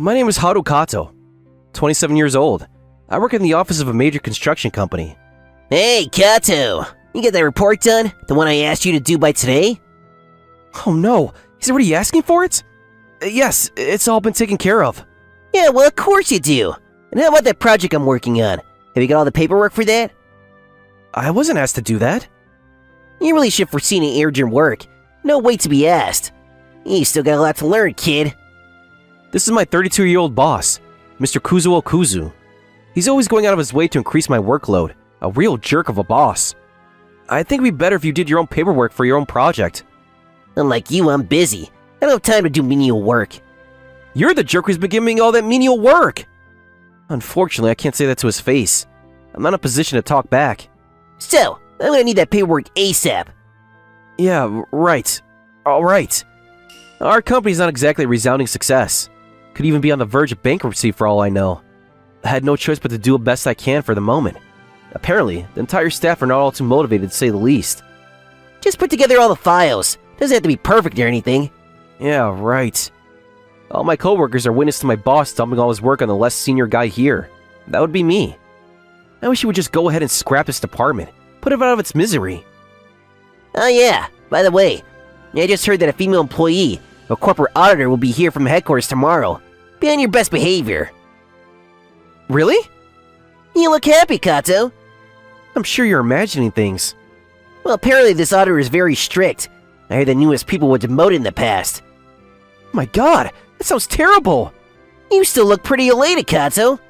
My name is Haru Kato, 27 years old. I work in the office of a major construction company. Hey, Kato! You get that report done? The one I asked you to do by today? Oh no, he's already asking for it? Yes, it's all been taken care of. Yeah, well, of course you do. And how about that project I'm working on? Have you got all the paperwork for that? I wasn't asked to do that. You really should have foreseen any urgent work. No wait to be asked. You still got a lot to learn, kid. This is my 32-year-old boss, Mr. Kuzuo Kuzu. He's always going out of his way to increase my workload. A real jerk of a boss. I think it'd be better if you did your own paperwork for your own project. Unlike you, I'm busy. I don't have time to do menial work. You're the jerk who's been giving me all that menial work! Unfortunately, I can't say that to his face. I'm not in a position to talk back. So, I'm gonna need that paperwork ASAP. Yeah, right. Alright. Our company's not exactly a resounding success. Could even be on the verge of bankruptcy for all I know. I had no choice but to do the best I can for the moment. Apparently, the entire staff are not all too motivated to say the least. Just put together all the files. Doesn't have to be perfect or anything. Yeah, right. All my coworkers are witness to my boss dumping all his work on the less senior guy here. That would be me. I wish he would just go ahead and scrap this department. Put it out of its misery. Oh yeah, by the way, I just heard that a female employee, a corporate auditor, will be here from headquarters tomorrow. Be on your best behavior. Really? You look happy, Kato. I'm sure you're imagining things. Well, apparently this auditor is very strict. I heard the newest people were demoted in the past. My god, that sounds terrible! You still look pretty elated, Kato.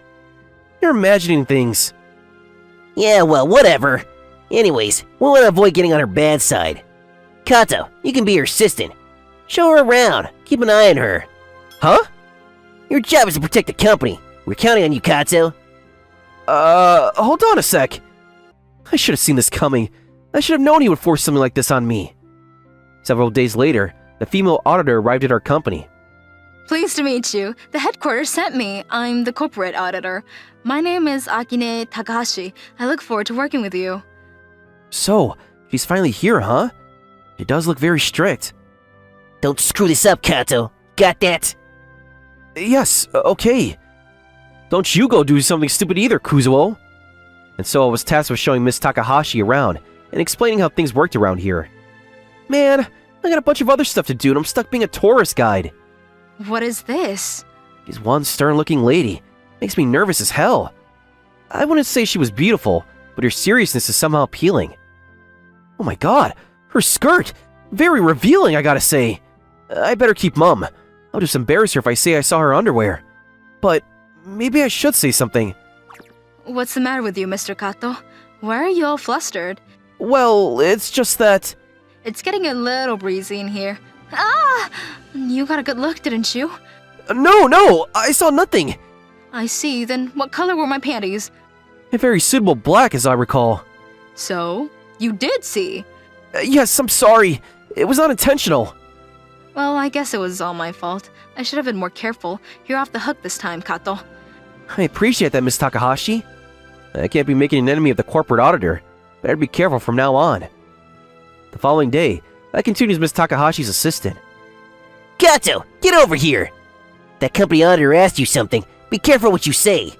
You're imagining things. Yeah, well, whatever. Anyways, we want to avoid getting on her bad side. Kato, you can be her assistant. Show her around. Keep an eye on her. Huh? Your job is to protect the company. We're counting on you, Kato. Hold on a sec. I should have seen this coming. I should have known he would force something like this on me. Several days later, the female auditor arrived at our company. Pleased to meet you. The headquarters sent me. I'm the corporate auditor. My name is Akine Takahashi. I look forward to working with you. So, she's finally here, huh? She does look very strict. Don't screw this up, Kato. Got that? Yes, okay. Don't you go do something stupid either, Kuzuo. And so I was tasked with showing Miss Takahashi around and explaining how things worked around here. Man, I got a bunch of other stuff to do and I'm stuck being a tourist guide. What is this? She's one stern-looking lady. Makes me nervous as hell. I wouldn't say she was beautiful, but her seriousness is somehow appealing. Oh my god, her skirt! Very revealing, I gotta say. I better keep mum. I'll just embarrass her if I say I saw her underwear. But maybe I should say something. What's the matter with you, Mr. Kato? Why are you all flustered? Well, it's just that... It's getting a little breezy in here. Ah! You got a good look, didn't you? No, I saw nothing. I see. Then what color were my panties? A very suitable black, as I recall. So? You did see? Yes, I'm sorry. It was not intentional. Well, I guess it was all my fault. I should have been more careful. You're off the hook this time, Kato. I appreciate that, Miss Takahashi. I can't be making an enemy of the corporate auditor. Better be careful from now on. The following day, I continued as Miss Takahashi's assistant. Kato, get over here! That company auditor asked you something. Be careful what you say.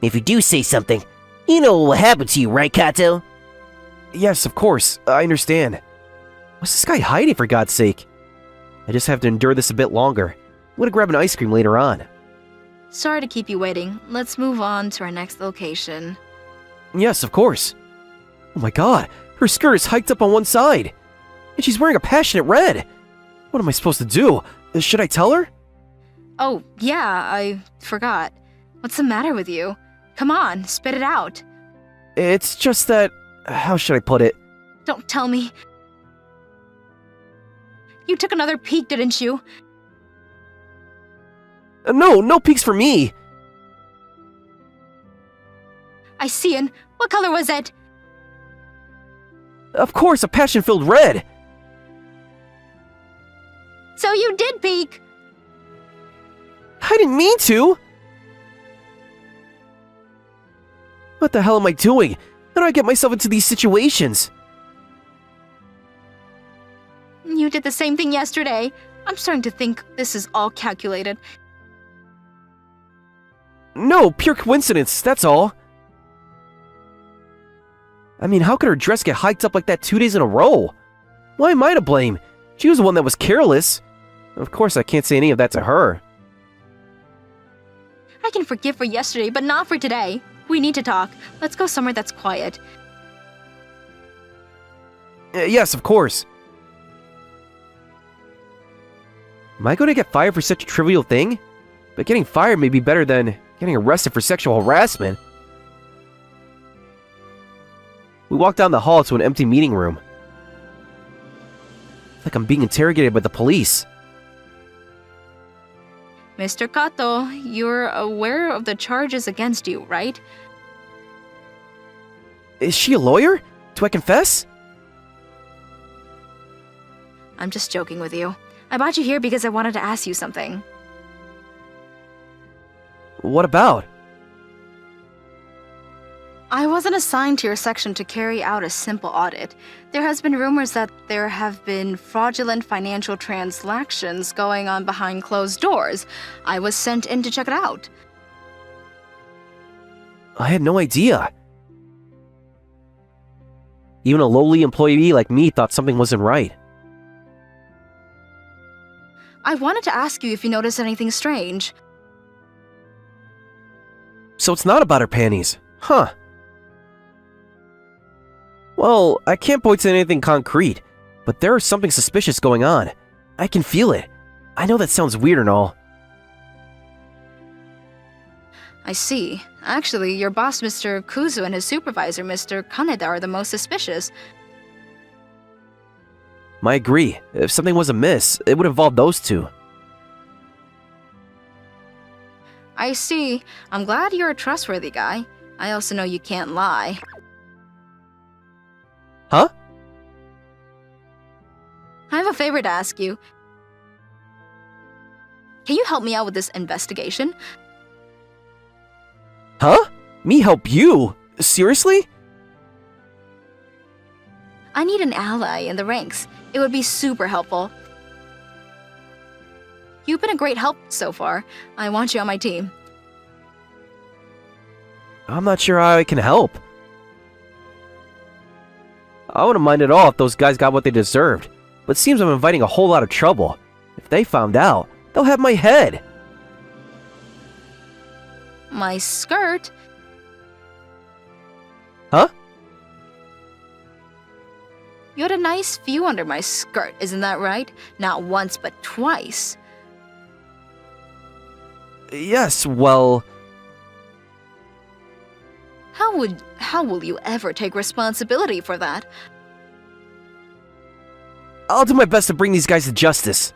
If you do say something, you know what will happen to you, right, Kato? Yes, of course. I understand. What's this guy hiding, for God's sake? I just have to endure this a bit longer. I'm gonna grab an ice cream later on. Sorry to keep you waiting. Let's move on to our next location. Yes, of course. Oh my god, her skirt is hiked up on one side. And she's wearing a passionate red. What am I supposed to do? Should I tell her? Oh, yeah, I forgot. What's the matter with you? Come on, spit it out. It's just that... How should I put it? Don't tell me. You took another peek, didn't you? No peeks for me. I see, and what color was it? Of course, a passion-filled red. So you did peek. I didn't mean to. What the hell am I doing? How do I get myself into these situations? You did the same thing yesterday. I'm starting to think this is all calculated. No, pure coincidence, that's all. I mean, how could her dress get hiked up like that 2 days in a row? Why am I to blame? She was the one that was careless. Of course, I can't say any of that to her. I can forgive for yesterday, but not for today. We need to talk. Let's go somewhere that's quiet. Yes, of course. Am I going to get fired for such a trivial thing? But getting fired may be better than getting arrested for sexual harassment. We walk down the hall to an empty meeting room. It's like I'm being interrogated by the police. Mr. Kato, you're aware of the charges against you, right? Is she a lawyer? Do I confess? I'm just joking with you. I brought you here because I wanted to ask you something. What about? I wasn't assigned to your section to carry out a simple audit. There has been rumors that there have been fraudulent financial transactions going on behind closed doors. I was sent in to check it out. I had no idea. Even a lowly employee like me thought something wasn't right. I wanted to ask you if you noticed anything strange. So it's not about her panties. Huh. Well, I can't point to anything concrete, but there is something suspicious going on. I can feel it. I know that sounds weird and all. I see. Actually, your boss, Mr. Kuzu, and his supervisor, Mr. Kaneda, are the most suspicious. I agree. If something was amiss, it would involve those two. I see. I'm glad you're a trustworthy guy. I also know you can't lie. Huh? I have a favor to ask you. Can you help me out with this investigation? Huh? Me help you? Seriously? I need an ally in the ranks. It would be super helpful. You've been a great help so far. I want you on my team. I'm not sure how I can help. I wouldn't mind at all if those guys got what they deserved, but it seems I'm inviting a whole lot of trouble. If they found out, they'll have my head. My skirt? Huh? You had a nice view under my skirt, isn't that right? Not once, but twice. Yes, well... How will you ever take responsibility for that? I'll do my best to bring these guys to justice.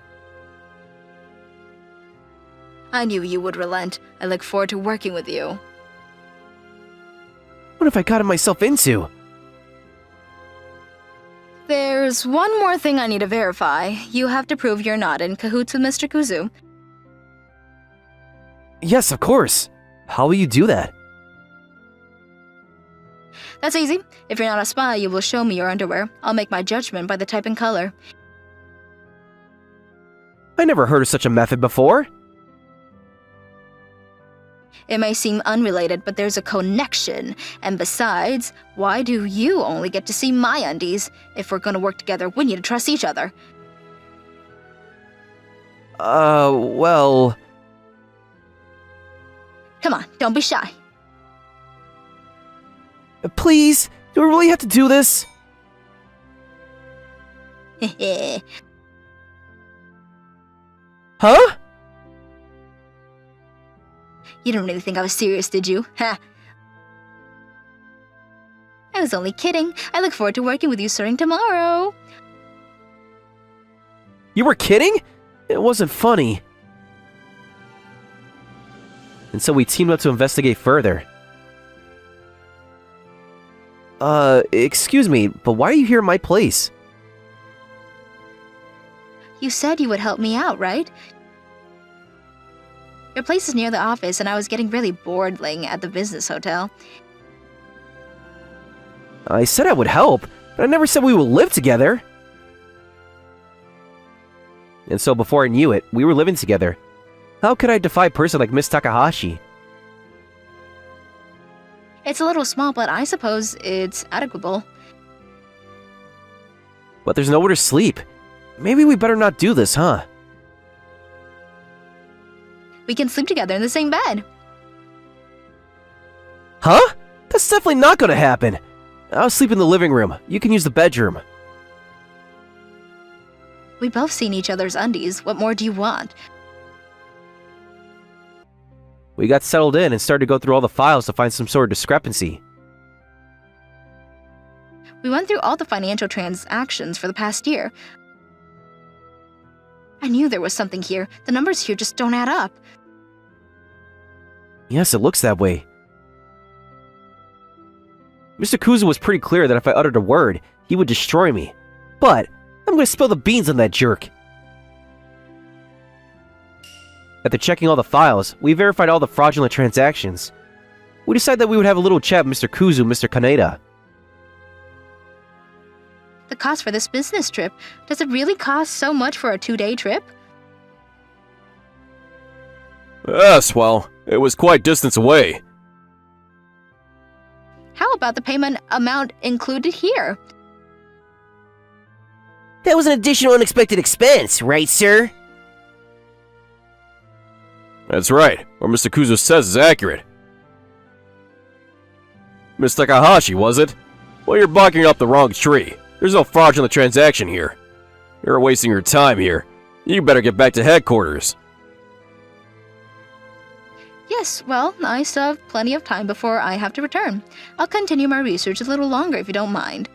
I knew you would relent. I look forward to working with you. What have I gotten myself into? There's one more thing I need to verify. You have to prove you're not in cahoots with Mr. Kuzu. Yes, of course. How will you do that? That's easy. If you're not a spy, you will show me your underwear. I'll make my judgment by the type and color. I never heard of such a method before. It may seem unrelated, but there's a connection. And besides, why do you only get to see my undies? If we're gonna work together, we need to trust each other. Well... Come on, don't be shy. Please? Do we really have to do this? Huh? You didn't really think I was serious, did you? Ha! I was only kidding. I look forward to working with you starting tomorrow. You were kidding? It wasn't funny. And so we teamed up to investigate further. Excuse me, but why are you here at my place? You said you would help me out, right? Your place is near the office, and I was getting really bored laying at the business hotel. I said I would help, but I never said we would live together. And so before I knew it, we were living together. How could I defy a person like Miss Takahashi? It's a little small, but I suppose it's adequate. But there's nowhere to sleep. Maybe we better not do this, huh? We can sleep together in the same bed. Huh? That's definitely not gonna happen. I'll sleep in the living room. You can use the bedroom. We both seen each other's undies. What more do you want? We got settled in and started to go through all the files to find some sort of discrepancy. We went through all the financial transactions for the past year. I knew there was something here. The numbers here just don't add up. Yes, it looks that way. Mr. Kuzu was pretty clear that if I uttered a word, he would destroy me. But I'm gonna spill the beans on that jerk. After checking all the files, we verified all the fraudulent transactions. We decided that we would have a little chat with Mr. Kuzu and Mr. Kaneda. The cost for this business trip, does it really cost so much for a 2-day trip? Yes, well, it was quite distance away. How about the payment amount included here? That was an additional unexpected expense, right, sir? That's right. What Mr. Kuzo says is accurate. Miss Takahashi, was it? Well, you're barking up the wrong tree. There's no fraudulent transaction here. You're wasting your time here. You better get back to headquarters. Yes, well, I still have plenty of time before I have to return. I'll continue my research a little longer if you don't mind.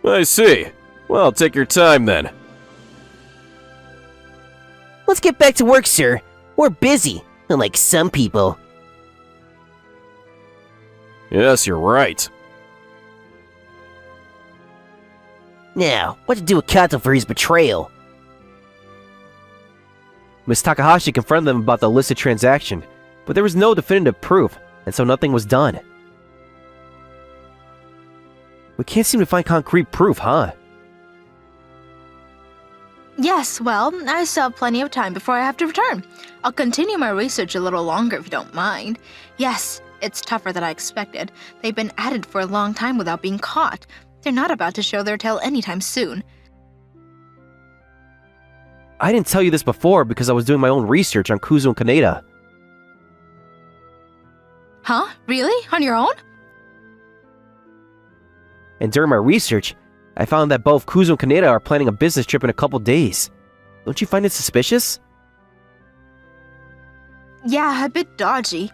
I see. Well, take your time then. Let's get back to work, sir. We're busy, unlike some people. Yes, you're right. Now, what to do with Kato for his betrayal? Miss Takahashi confronted them about the illicit transaction, but there was no definitive proof, and so nothing was done. We can't seem to find concrete proof, huh? Yes, well, I still have plenty of time before I have to return. I'll continue my research a little longer if you don't mind. Yes, it's tougher than I expected. They've been at it for a long time without being caught. They're not about to show their tail anytime soon. I didn't tell you this before because I was doing my own research on Kuzu and Kaneda. Huh? Really? On your own? And during my research, I found that both Kuzu and Kaneda are planning a business trip in a couple days. Don't you find it suspicious? Yeah, a bit dodgy.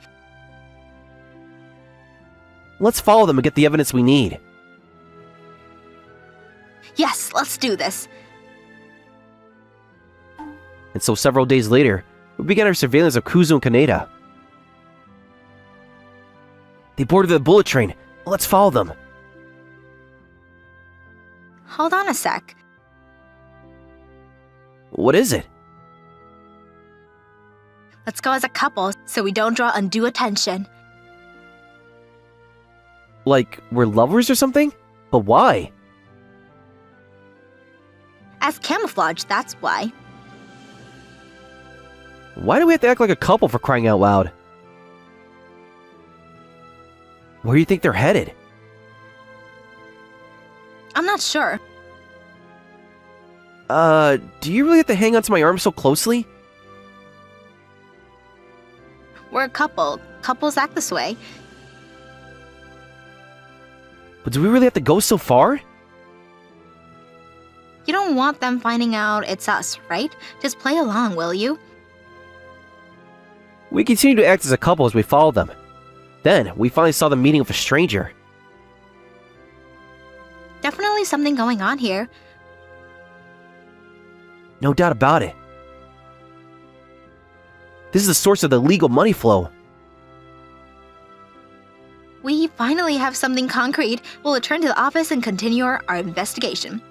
Let's follow them and get the evidence we need. Yes, let's do this. And so several days later, we began our surveillance of Kuzu and Kaneda. They boarded the bullet train. Let's follow them. Hold on a sec. What is it? Let's go as a couple so we don't draw undue attention. Like, we're lovers or something? But why? As camouflage, that's why. Why do we have to act like a couple for crying out loud? Where do you think they're headed? I'm not sure. Do you really have to hang onto my arm so closely? We're a couple. Couples act this way. But do we really have to go so far? You don't want them finding out it's us, right? Just play along, will you? We continued to act as a couple as we followed them. Then, we finally saw them meeting with a stranger. Definitely something going on here. No doubt about it. This is the source of the illegal money flow. We finally have something concrete. We'll return to the office and continue our investigation.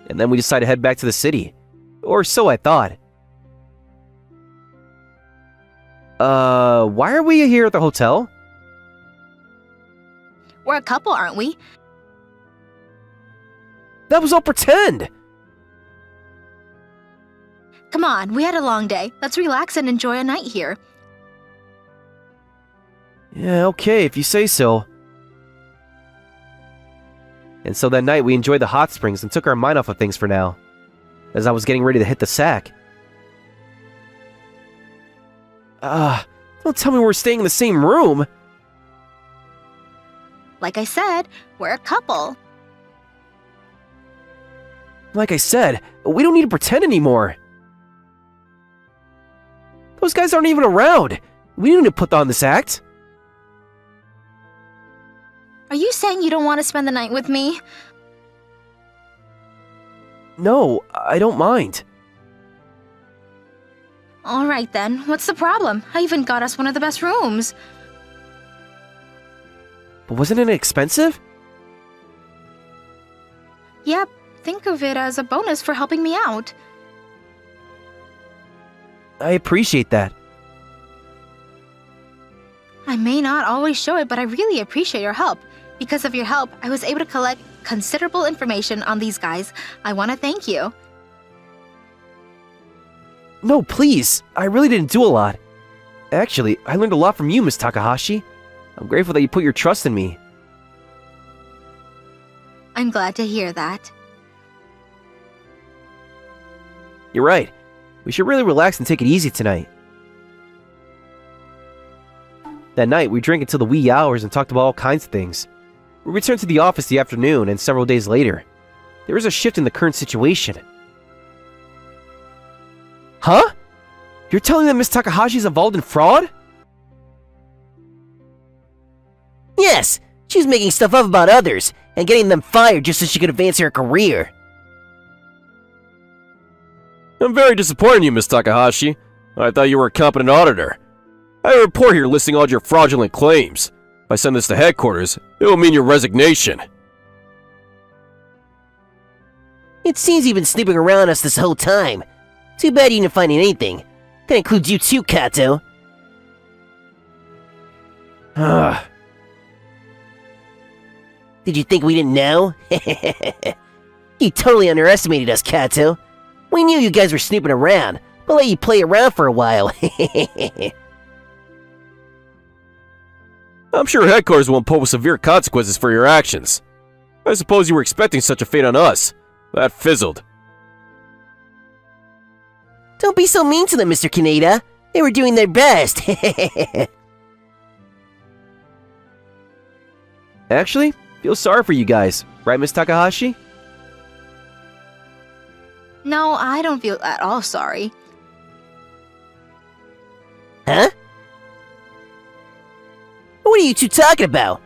And then we decided to head back to the city. Or so I thought. Why are we here at the hotel? We're a couple, aren't we? That was all pretend! Come on, we had a long day. Let's relax and enjoy a night here. Yeah, okay, if you say so. And so that night we enjoyed the hot springs and took our mind off of things for now. As I was getting ready to hit the sack. Don't tell me we're staying in the same room! Like I said, we're a couple. Like I said, we don't need to pretend anymore. Those guys aren't even around. We don't need to put on this act. Are you saying you don't want to spend the night with me? No, I don't mind. Alright then, what's the problem? I even got us one of the best rooms. But wasn't it expensive? Yep, think of it as a bonus for helping me out. I appreciate that. I may not always show it, but I really appreciate your help. Because of your help, I was able to collect considerable information on these guys. I want to thank you. No, please. I really didn't do a lot. Actually, I learned a lot from you, Miss Takahashi. I'm grateful that you put your trust in me. I'm glad to hear that. You're right. We should really relax and take it easy tonight. That night, we drank until the wee hours and talked about all kinds of things. We returned to the office the afternoon, and several days later, there was a shift in the current situation. Huh? You're telling them Miss Takahashi is involved in fraud? Yes, she was making stuff up about others and getting them fired just so she could advance her career. I'm very disappointed in you, Miss Takahashi. I thought you were a competent auditor. I have a report here listing all your fraudulent claims. If I send this to headquarters, it will mean your resignation. It seems you've been snooping around us this whole time. Too bad you didn't find anything. That includes you too, Kato. Did you think we didn't know? You totally underestimated us, Kato. We knew you guys were snooping around, but let you play around for a while. I'm sure headquarters will impose severe consequences for your actions. I suppose you were expecting such a fate on us. That fizzled. Don't be so mean to them, Mr. Kaneda. They were doing their best. Actually, feel sorry for you guys, right, Miss Takahashi? No, I don't feel at all sorry. Huh? What are you two talking about?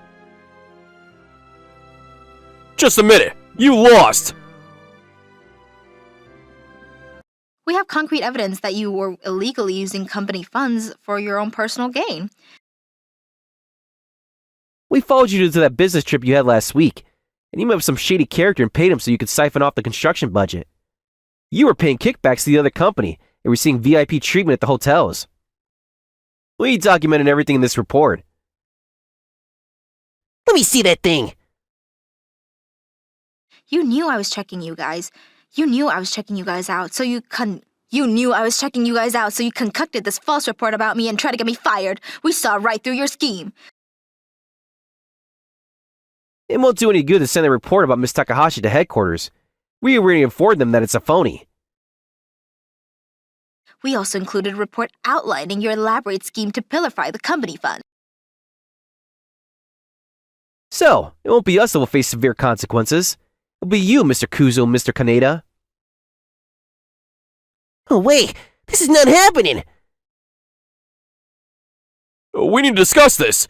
Just a minute. You lost. We have concrete evidence that you were illegally using company funds for your own personal gain. We followed you to that business trip you had last week, and you met with some shady character and paid him so you could siphon off the construction budget. You were paying kickbacks to the other company and receiving VIP treatment at the hotels. We documented everything in this report. Let me see that thing. You knew I was checking you guys. You knew I was checking you guys out, so you knew I was checking you guys out, so you concocted this false report about me and tried to get me fired. We saw right through your scheme. It won't do any good to send a report about Miss Takahashi to headquarters. We already informed them that it's a phony. We also included a report outlining your elaborate scheme to pilify the company fund. So, it won't be us that will face severe consequences. It'll be you, Mr. Kuzo and Mr. Kaneda. Oh wait, this is not happening. We need to discuss this.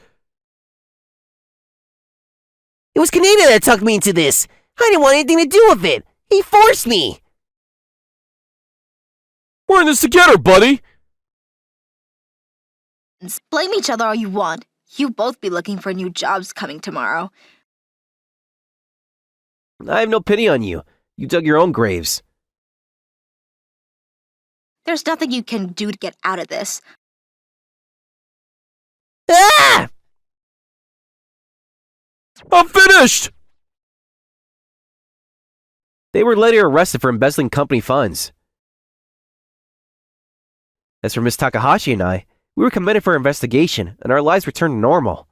It was Kaneda that talked me into this. I didn't want anything to do with it. He forced me. We're in this together, buddy. Blame each other all you want. You both be looking for new jobs coming tomorrow. I have no pity on you. You dug your own graves. There's nothing you can do to get out of this. Ah! I'm finished! They were later arrested for embezzling company funds. As for Miss Takahashi and I, We were committed for investigation, and our lives returned to normal.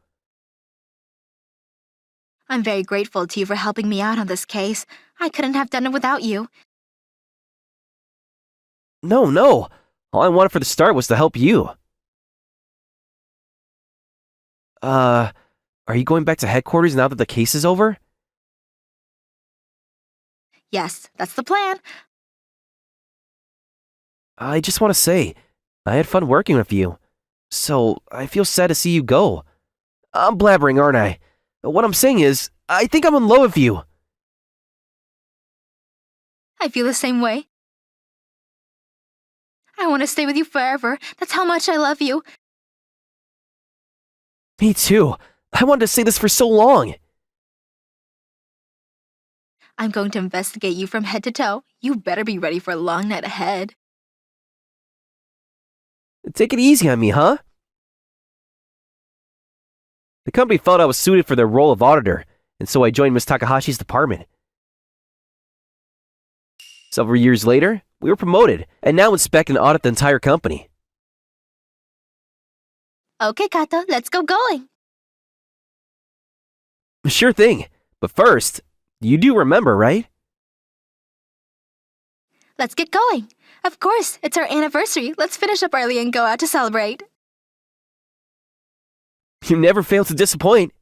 I'm very grateful to you for helping me out on this case. I couldn't have done it without you. No. All I wanted for the start was to help you. Are you going back to headquarters now that the case is over? Yes, that's the plan. I just want to say, I had fun working with you. So, I feel sad to see you go. I'm blabbering, aren't I? What I'm saying is, I think I'm in love with you. I feel the same way. I want to stay with you forever. That's how much I love you. Me too. I wanted to say this for so long. I'm going to investigate you from head to toe. You better be ready for a long night ahead. Take it easy on me, huh? The company felt I was suited for their role of auditor, and so I joined Ms. Takahashi's department. Several years later, we were promoted, and now inspect and audit the entire company. Okay, Kato, let's go going. Sure thing, but first, you do remember, right? Let's get going. Of course, it's our anniversary. Let's finish up early and go out to celebrate. You never fail to disappoint.